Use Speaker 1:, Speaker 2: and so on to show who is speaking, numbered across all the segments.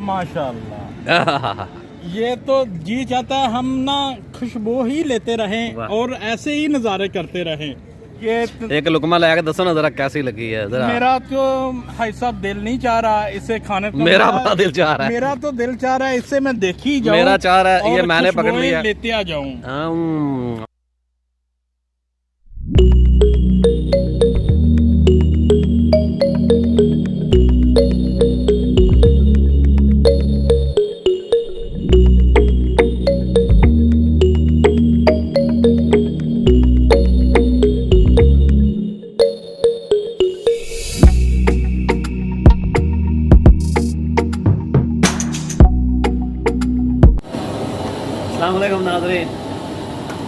Speaker 1: माशाल्लाह ये तो जी चाहता है हम ना खुशबू ही लेते रहें और ऐसे ही नज़ारे करते रहें। ये
Speaker 2: एक लुकमा लगा दसो ना जरा कैसी लगी है जरा।
Speaker 1: मेरा तो भाई साहब दिल नहीं चाह रहा इसे खाने को।
Speaker 2: मेरा बड़ा दिल चाह रहा है।
Speaker 1: मेरा तो दिल चाह रहा है इससे मैं देखी जाऊं।
Speaker 2: मेरा चाह रहा है ये मैंने पकड़ लिया
Speaker 1: लेते आ जाऊं।
Speaker 2: अस्सलामुअलैकुम नाज़रीन,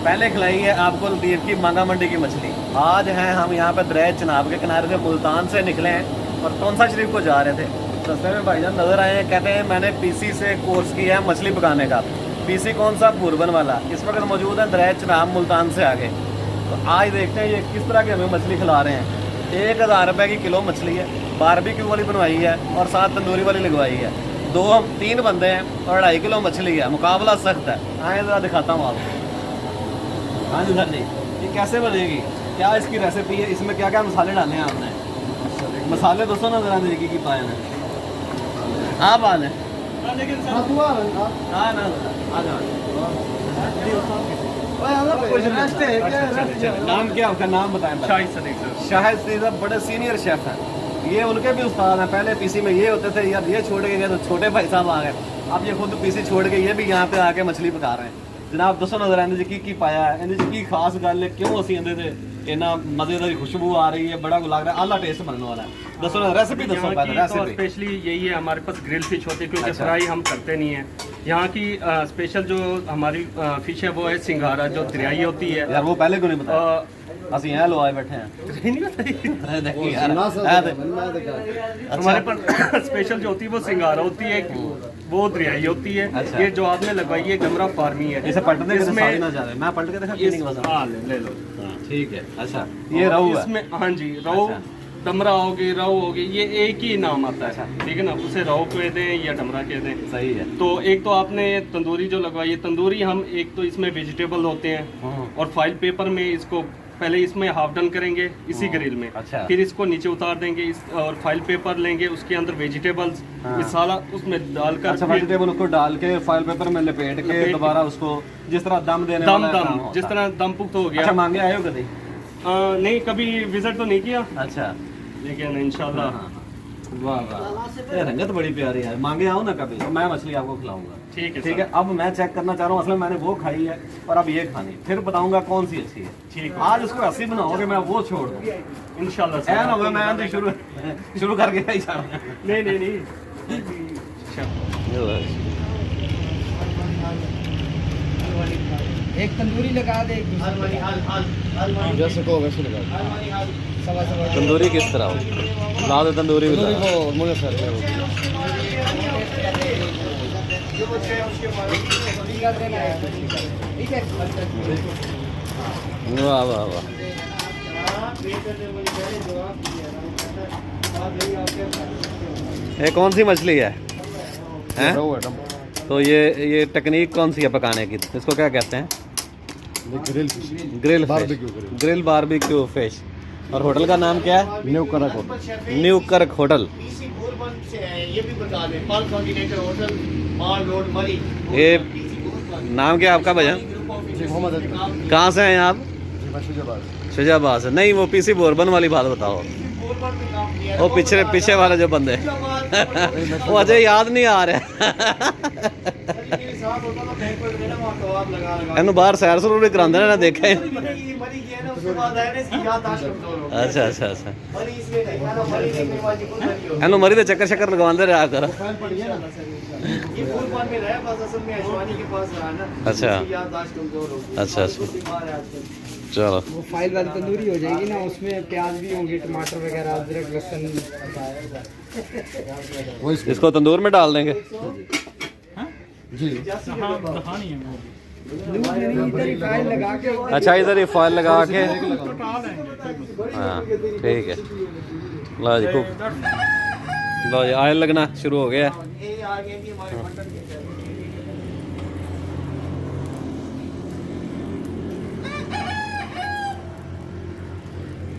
Speaker 2: पहले खिलाई है आपको लतीफ़ की मांगा मंडी की मछली। आज हैं हम यहाँ पर दरिया चनाब के किनारे से मुल्तान से निकले हैं और तोनसा शरीफ को जा रहे थे। रास्ते में भाईजान नज़र आए हैं, कहते हैं मैंने पीसी से कोर्स किया है मछली पकाने का। पीसी कौन सा? पूर्बन वाला। इस वक्त मौजूद है दरिया चनाब मुल्तान से आगे। तो आज देखते हैं ये किस तरह की हमें मछली खिला रहे हैं। 1000 रुपये की किलो मछली है, बारबेक्यू वाली बनवाई है और साथ तंदूरी वाली लगवाई है। 3 बंदे हैं और 2.5 किलो मछली है। मुकाबला सख्त है। आए ज़रा दिखाता हूँ आपको। हाँ जी सर जी, ये कैसे बनेगी, क्या इसकी रेसिपी है, इसमें क्या क्या मसाले डालने हैं आपने? मसाले दोस्तों ना जरा देखिए कि पाए हैं आप आ जाए। हाँ ना आ जाओ। नाम क्या आपका? नाम बताएं। शाहिद सदीक साहब बड़े सीनियर शेफ हैं। ये उनके भी उस्ताद हैं। पहले पीसी में ये होते थे, यार ये छोड़ के गए तो छोटे भाई साहब आ गए। अब ये खुद पीसी छोड़ के ये भी यहाँ पे आके मछली पका रहे हैं। जनाब दसो नजर आने जी की पाया है, इन्हें की खास गल है, क्यों असी आंदे थे इन्ना मजेदार खुशबू आ रही है, बड़ा लग रहा है, आला टेस्ट बनने वाला है। दसो ना रेसिपी दसो पहले। रेसिपी
Speaker 3: स्पेशली यही है, हमारे पास ग्रिल फिश होती है क्योंकि फ्राई हम करते नहीं है। यहाँ की स्पेशल जो हमारी फिश है वो है सिंघारा, जो दरियाई होती है।
Speaker 2: यार वो पहले क्यों नहीं बताया? ਅਸੀਂ यहाँ लो आए बैठे हैं।
Speaker 3: हमारे पास स्पेशल जो होती है वो सिंघारा होती है, वो दरियाई होती है।
Speaker 2: अच्छा।
Speaker 3: ये जो आपने लगवाई है गमरा फार्मी है।
Speaker 2: इसे पलटने के साथ ना जा रहे, मैं पलट के देखा।
Speaker 3: हाँ ले लो।
Speaker 2: ठीक है। अच्छा ये रहू है
Speaker 3: इसमें? हाँ जी रहू। डमरा होगी, रहू होगी, ये एक ही नाम आता है। ठीक है ना, उसे रहू कह दें या डमरा कह दें।
Speaker 2: सही है।
Speaker 3: तो एक तो आपने तंदूरी जो लगवाई है, तंदूरी हम एक तो इसमें वेजिटेबल होते हैं और फाइल पेपर में इसको पहले इसमें हाफ डन करेंगे इसी ग्रिल में।
Speaker 2: अच्छा।
Speaker 3: फिर इसको नीचे उतार देंगे और फाइल पेपर लेंगे, उसके अंदर वेजिटेबल्स मसाला उसमें डालकर।
Speaker 2: अच्छा, वेजिटेबल को डाल के फाइल पेपर में लपेट के दोबारा उसको जिस तरह दम देने
Speaker 3: दम जिस तरह दम पुख्त हो गया।
Speaker 2: अच्छा मांगे आए हो कभी?
Speaker 3: नहीं, कभी विजिट तो नहीं किया।
Speaker 2: अच्छा,
Speaker 3: लेकिन इंशाल्लाह।
Speaker 2: वाह वाह, ये रंगत बड़ी प्यारी है। मांगे आओ ना कभी, मैं मछली आपको खिलाऊंगा।
Speaker 3: ठीक है।
Speaker 2: ठीक है। अब मैं चेक करना चाह रहा हूँ, असल में मैंने वो खाई है और अब ये खानी, फिर बताऊंगा कौन सी अच्छी है।
Speaker 3: ठीक है।
Speaker 2: आज उसको ऐसी बनाओगे मैं वो छोड़ दूँ
Speaker 3: इंशाल्लाह।
Speaker 2: ना होगा मैं शुरू करके ही छोड़।
Speaker 3: नहीं।
Speaker 4: एक तंदूरी लगा दे,
Speaker 2: जैसे को वैसे लगा। तंदूरी किस तरह हो? ला दे तंदूरी भी ला। मुझे सर वाह वाह वाह। ये कौन सी मछली है? हैं? तो ये टेक्निक कौन सी है पकाने की? इसको क्या कहते हैं? Grill barbecue fish. और होटल का नाम क्या है? न्यू कर्क होटल। ये नाम क्या आपका भैया? कहाँ से हैं आप? शुजाबाद से। नहीं, वो पीसी बोरबन वाली बात बताओ। वो पीछे वाले जो बंदे वो अजय याद नहीं आ रहा। ਇਹਨੂੰ ਬਾਹਰ ਸੈਰ ਸੂਰ ਵੀ ਕਰਾਉਂਦੇ ਨੇ ਨਾ, ਦੇਖਿਆ। ਅੱਛਾ ਇਹਨੂੰ ਮਰੀ ਦੇ ਚੱਕਰ ਲਗਵਾਉਂਦੇ ਰਿਹਾ ਕਰ। अच्छा चलो।
Speaker 4: वो फाइल वाली तंदूरी हो जाएगी ना, उसमें प्याज भी होंगे, टमाटर वगैरह, अदरक लहसुन।
Speaker 2: इसको तंदूर में डाल देंगे
Speaker 1: जी।
Speaker 2: अच्छा, इधर ही फॉइल लगा के। हाँ ठीक है। लो जी, ऑयल लगना शुरू हो गया।